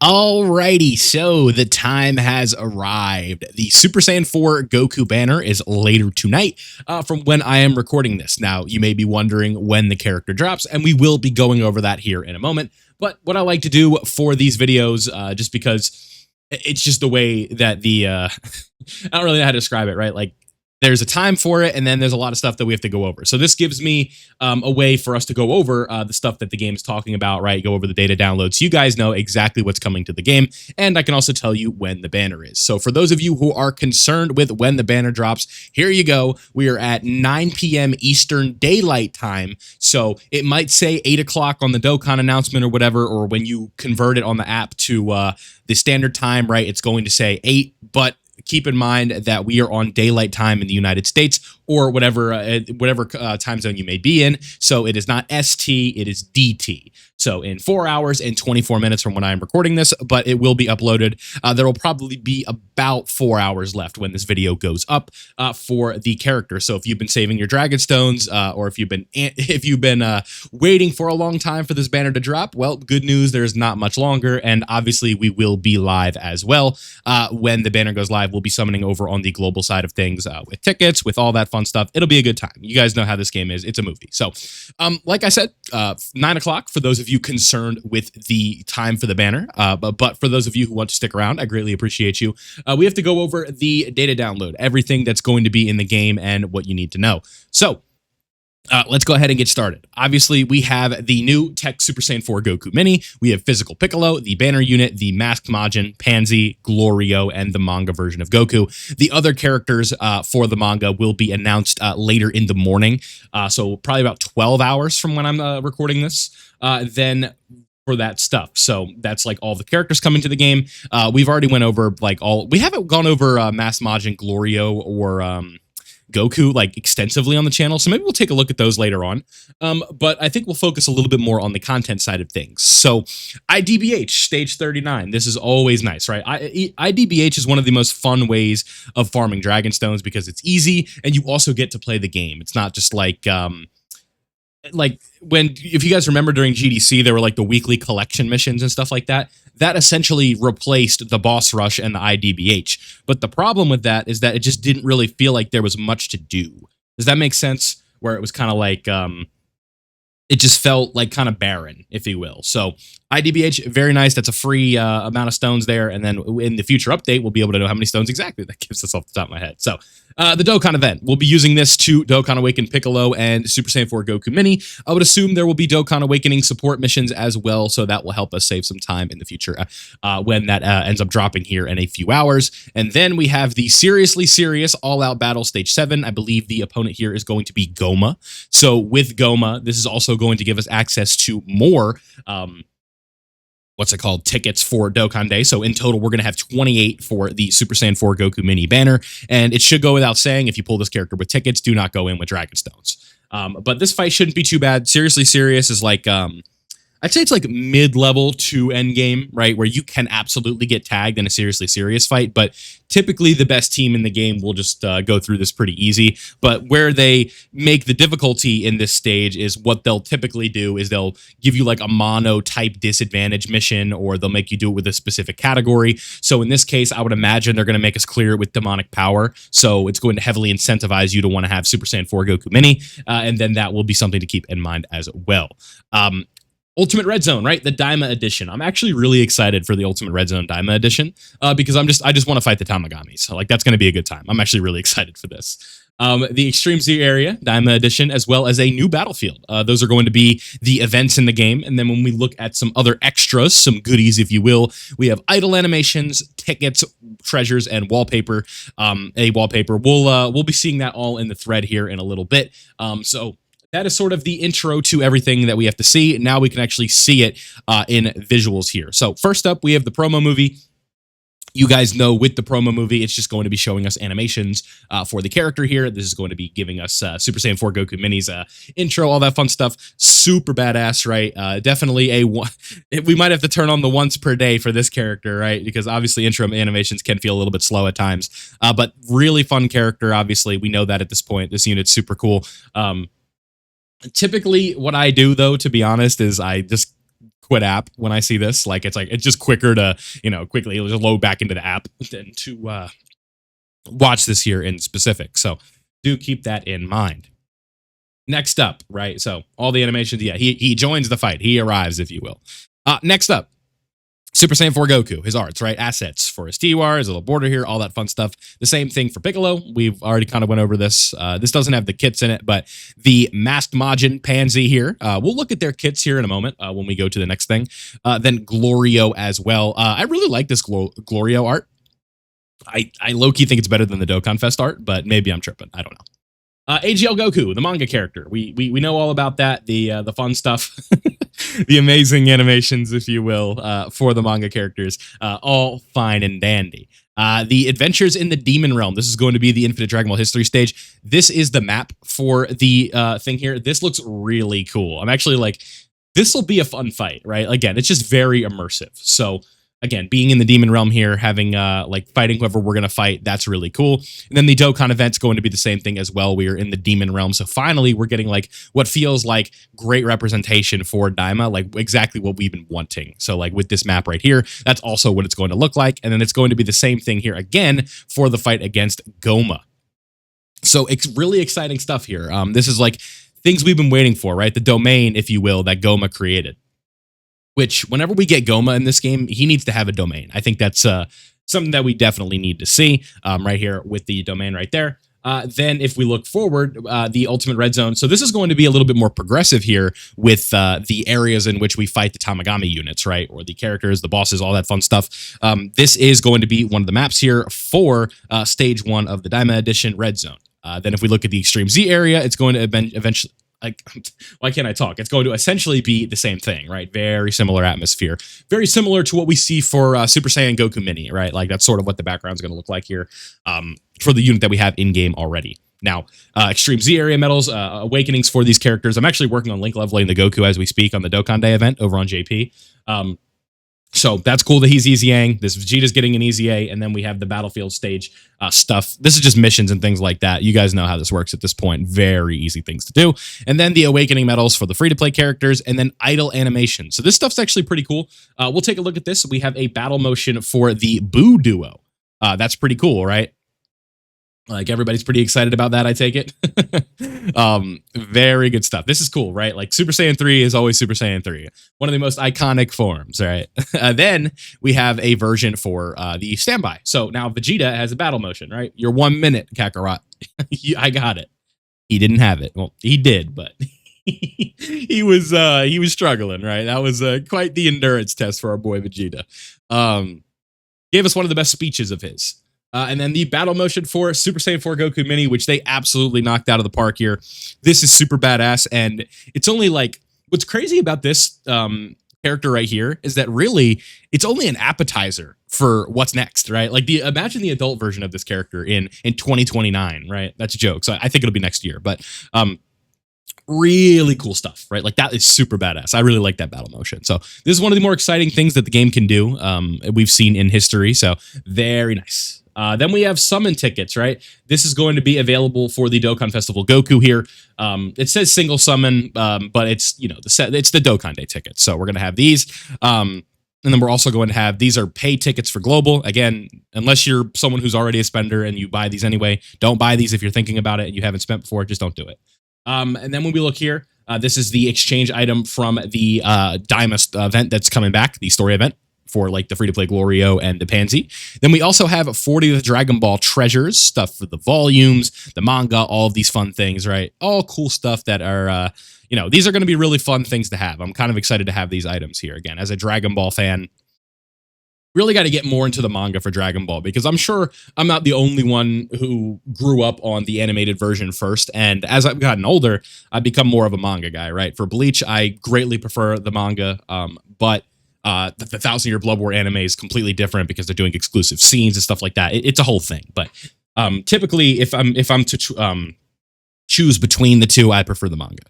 Alrighty, so the time has arrived. The Super Saiyan 4 Goku banner is later tonight from when I am recording this. Now, you may be wondering when the character drops, and we will be going over that here in a moment. But what I like to do for these videos, just because it's just the way that I don't really know how to describe it, right? Like, there's a time for it, and then there's a lot of stuff that we have to go over. So this gives me a way for us to go over the stuff that the game is talking about, right? Go over the data downloads. You guys know exactly what's coming to the game, and I can also tell you when the banner is. So for those of you who are concerned with when the banner drops, here you go. We are at 9 p.m. Eastern Daylight Time, so it might say 8 o'clock on the Dokkan announcement or whatever, or when you convert it on the app to the standard time, right? It's going to say 8, but keep in mind that we are on daylight time in the United States or whatever time zone you may be in. So it is not ST, it is DT. So in 4 hours and 24 minutes from when I'm recording this, but it will be uploaded. There will probably be about 4 hours left when this video goes up for the character. So if you've been saving your Dragon Stones, or if you've been waiting for a long time for this banner to drop, well, good news, there's not much longer, and obviously we will be live as well. When the banner goes live, we'll be summoning over on the global side of things with tickets, with all that fun stuff. It'll be a good time. You guys know how this game is. It's a movie. So, like I said, 9 o'clock for those of you concerned with the time for the banner. But for those of you who want to stick around, I greatly appreciate you. We have to go over the data download, everything that's going to be in the game and what you need to know. So, let's go ahead and get started. Obviously, we have the new Tech Super Saiyan 4 Goku Mini. We have Physical Piccolo, the Banner Unit, the Masked Majin, Pansy, Glorio, and the manga version of Goku. The other characters for the manga will be announced later in the morning, so probably about 12 hours from when I'm recording this. Then for that stuff. So that's like all the characters coming to the game. We've already went over we haven't gone over Masked Majin, Glorio, or Goku like extensively on the channel, so maybe we'll take a look at those later on. But I think we'll focus a little bit more on the content side of things. So IDBH stage 39, this is always nice, right? IDBH is one of the most fun ways of farming Dragon Stones because it's easy and you also get to play the game. It's not just like when, if you guys remember during GDC, there were like the weekly collection missions and stuff like that. That essentially replaced the boss rush and the IDBH. But the problem with that is that it just didn't really feel like there was much to do. Does that make sense? Where it was kind of like, it just felt like kind of barren, if you will. So IDBH, very nice. That's a free amount of stones there. And then in the future update, we'll be able to know how many stones exactly. That gives us off the top of my head. So the Dokkan event, we'll be using this to Dokkan Awaken Piccolo and Super Saiyan 4 Goku Mini. I would assume there will be Dokkan Awakening support missions as well. So that will help us save some time in the future when that ends up dropping here in a few hours. And then we have the Seriously Serious All-Out Battle Stage 7. I believe the opponent here is going to be Goma. So with Goma, this is also going to give us access to more tickets for Dokkan Day. So in total, we're going to have 28 for the Super Saiyan 4 Goku Mini banner. And it should go without saying, if you pull this character with tickets, do not go in with Dragon Stones. But this fight shouldn't be too bad. Seriously Serious is like, I'd say it's like mid-level to endgame, right? Where you can absolutely get tagged in a Seriously Serious fight, but typically the best team in the game will just go through this pretty easy. But where they make the difficulty in this stage is what they'll typically do is they'll give you like a mono type disadvantage mission, or they'll make you do it with a specific category. So in this case, I would imagine they're going to make us clear it with demonic power. So it's going to heavily incentivize you to want to have Super Saiyan 4 Goku Mini, and then that will be something to keep in mind as well. Ultimate Red Zone, right? The Daima edition. I'm actually really excited for the Ultimate Red Zone Daima edition because I just want to fight the Tamagamis. So like that's going to be a good time. I'm actually really excited for this. The Extreme Z area Daima edition, as well as a new battlefield. Those are going to be the events in the game. And then when we look at some other extras, some goodies, if you will, we have idle animations, tickets, treasures, and wallpaper. A wallpaper. We'll be seeing that all in the thread here in a little bit. So that is sort of the intro to everything that we have to see. Now we can actually see it in visuals here. So first up, we have the promo movie. You guys know with the promo movie, it's just going to be showing us animations for the character here. This is going to be giving us Super Saiyan 4 Goku Mini's intro, all that fun stuff. Super badass, right? Definitely we might have to turn on the once per day for this character, right? Because obviously intro animations can feel a little bit slow at times. But really fun character, obviously. We know that at this point. This unit's super cool. Typically, what I do, though, to be honest, is I just quit app when I see this. Like it's just quicker to quickly just load back into the app than to watch this here in specific. So do keep that in mind. Next up, right? So all the animations, yeah, he joins the fight. He arrives, if you will. Next up, Super Saiyan 4 Goku, his arts, right? Assets for his T-War, his little border here, all that fun stuff. The same thing for Piccolo. We've already kind of went over this. This doesn't have the kits in it, but the Masked Majin Pansy here, we'll look at their kits here in a moment when we go to the next thing. Then Glorio as well. I really like this Glorio art. I low-key think it's better than the Dokkan Fest art, but maybe I'm tripping. I don't know. AGL Goku, the manga character. We know all about that, the fun stuff, the amazing animations, if you will, for the manga characters. All fine and dandy. The Adventures in the Demon Realm. This is going to be the Infinite Dragon Ball History stage. This is the map for the thing here. This looks really cool. I'm actually like, this will be a fun fight, right? Again, it's just very immersive. So again, being in the Demon Realm here, having like fighting whoever we're gonna fight, that's really cool. And then the Dokkan event's going to be the same thing as well. We are in the Demon Realm, so finally we're getting like what feels like great representation for Daima, like exactly what we've been wanting. So like with this map right here, that's also what it's going to look like, and then it's going to be the same thing here again for the fight against Goma. So it's really exciting stuff here. This is like things we've been waiting for, right? The domain, if you will, that Goma created. Which, whenever we get Goma in this game, he needs to have a domain. I think that's something that we definitely need to see right here with the domain right there. Then if we look forward, the Ultimate Red Zone. So this is going to be a little bit more progressive here with the areas in which we fight the Tamagami units, right? Or the characters, the bosses, all that fun stuff. This is going to be one of the maps here for Stage 1 of the Daima Edition Red Zone. Then if we look at the Extreme Z area, it's going to eventually... why can't I talk? It's going to essentially be the same thing, right? Very similar atmosphere. Very similar to what we see for Super Saiyan Goku Mini, right? Like that's sort of what the background's going to look like here for the unit that we have in-game already. Now, Extreme Z area medals, awakenings for these characters. I'm actually working on link leveling the Goku as we speak on the Dokkan Day event over on JP. So that's cool that he's Easy Yang. This Vegeta's getting an Easy A, and then we have the battlefield stage stuff. This is just missions and things like that. You guys know how this works at this point. Very easy things to do. And then the Awakening medals for the free-to-play characters, and then idle animation. So this stuff's actually pretty cool. We'll take a look at this. We have a battle motion for the Boo Duo. That's pretty cool, right? Like everybody's pretty excited about that, I take it. Very good stuff. This is cool, right? Like Super Saiyan 3 is always Super Saiyan 3. One of the most iconic forms, right? Then we have a version for the standby. So now Vegeta has a battle motion, right? Your 1 minute, Kakarot. I got it. He didn't have it. Well, he did, but he was struggling, right? That was quite the endurance test for our boy Vegeta. Gave us one of the best speeches of his. And then the battle motion for Super Saiyan 4 Goku Mini, which they absolutely knocked out of the park here. This is super badass, and it's only like, what's crazy about this character right here is that really, it's only an appetizer for what's next, right? Like, imagine the adult version of this character in 2029, right? That's a joke, so I think it'll be next year, but really cool stuff, right? Like that is super badass. I really like that battle motion. So this is one of the more exciting things that the game can do. We've seen in history. So very nice. Then we have summon tickets, right? This is going to be available for the Dokkan Festival Goku here. It says single summon, but it's, it's the Dokkan Day tickets. So we're going to have these. And then we're also going to have, these are pay tickets for global. Again, unless you're someone who's already a spender and you buy these anyway, don't buy these if you're thinking about it and you haven't spent before, just don't do it. And then when we look here, this is the exchange item from the Daima event that's coming back, the story event for like the free-to-play Glorio and the Pansy. Then we also have 40 of the Dragon Ball treasures, stuff for the volumes, the manga, all of these fun things, right? All cool stuff that are, these are going to be really fun things to have. I'm kind of excited to have these items here. Again, as a Dragon Ball fan, really got to get more into the manga for Dragon Ball, because I'm sure I'm not the only one who grew up on the animated version first. And as I've gotten older, I've become more of a manga guy, right? For Bleach, I greatly prefer the manga, but the 1,000 Year Blood War anime is completely different because they're doing exclusive scenes and stuff like that. It's a whole thing. But typically, if I'm to choose between the two, I prefer the manga.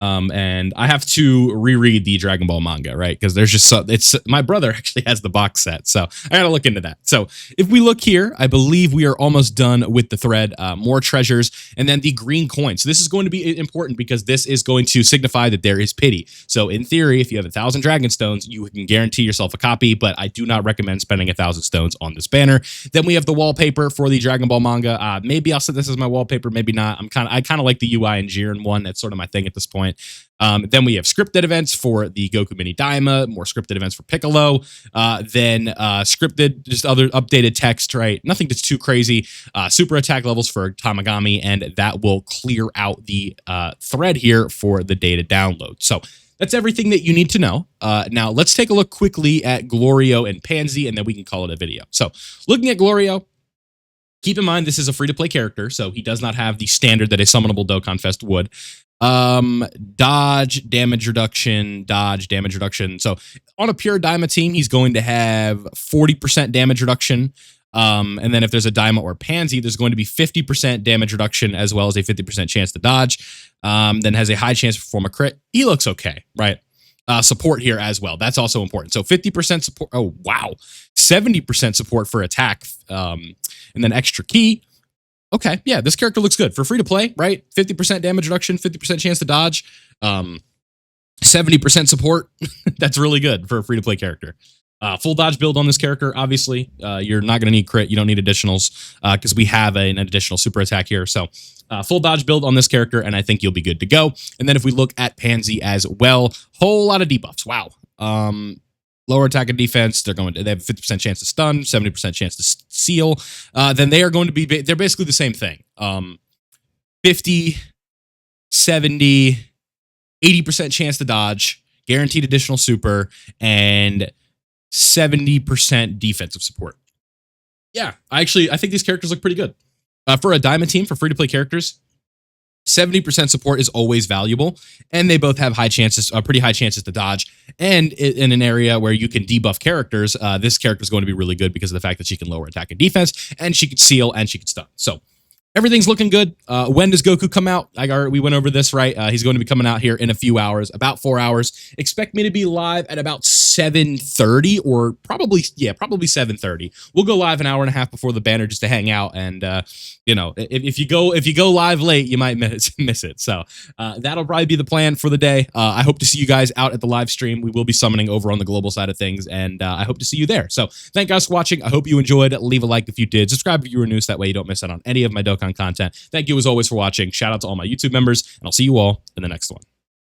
And I have to reread the Dragon Ball manga, right? Because there's just it's my brother actually has the box set, so I gotta look into that. So if we look here, I believe we are almost done with the thread. More treasures, and then the green coin. So this is going to be important because this is going to signify that there is pity. So in theory, if you have 1,000 Dragon Stones, you can guarantee yourself a copy, but I do not recommend spending 1,000 stones on this banner. Then we have the wallpaper for the Dragon Ball manga. Maybe I'll set this as my wallpaper, maybe not. I kind of like the UI and Jiren one. That's sort of my thing at this point. Then we have scripted events for the Goku Mini Daima, more scripted events for Piccolo, then scripted, just other updated text, right? Nothing that's too crazy. Super attack levels for Tamagami, and that will clear out the thread here for the data download. So that's everything that you need to know. Now let's take a look quickly at Glorio and Pansy, and then we can call it a video. So looking at Glorio, keep in mind this is a free-to-play character, so he does not have the standard that a summonable Dokkan Fest would. Dodge, damage reduction. So on a pure Daima team, he's going to have 40% damage reduction. And then if there's a Daima or Pansy, there's going to be 50% damage reduction as well as a 50% chance to dodge. Then has a high chance to perform a crit. He looks okay, right? Support here as well. That's also important. So 50% support. Oh, wow. 70% support for attack. And then extra key. Okay, yeah, this character looks good. For free to play, right? 50% damage reduction, 50% chance to dodge, 70% support. That's really good for a free to play character. Full dodge build on this character, obviously. You're not going to need crit. You don't need additionals because we have an additional super attack here. So full dodge build on this character, and I think you'll be good to go. And then if we look at Pansy as well, whole lot of debuffs. Wow. Lower attack and defense, they have a 50% chance to stun, 70% chance to seal. Then they are going to be, they're basically the same thing. 50, 70, 80% chance to dodge, guaranteed additional super, and 70% defensive support. Yeah, I think these characters look pretty good. For a Diamond team, for free-to-play characters, 70% support is always valuable, and they both have high chances, pretty high chances to dodge. And in an area where you can debuff characters, this character is going to be really good because of the fact that she can lower attack and defense, and she can seal, and she can stun. So everything's looking good. When does Goku come out? We went over this, right? He's going to be coming out here in a few hours, about 4 hours. Expect me to be live at about 7:30, or probably 7:30. We'll go live an hour and a half before the banner just to hang out. And if you go live late, you might miss it. So that'll probably be the plan for the day. I hope to see you guys out at the live stream. We will be summoning over on the global side of things, and I hope to see you there. So thank you guys for watching. I hope you enjoyed. Leave a like if you did. Subscribe if you were new, so that way you don't miss out on any of my Dokkan content. Thank you as always for watching. Shout out to all my YouTube members, and I'll see you all in the next one.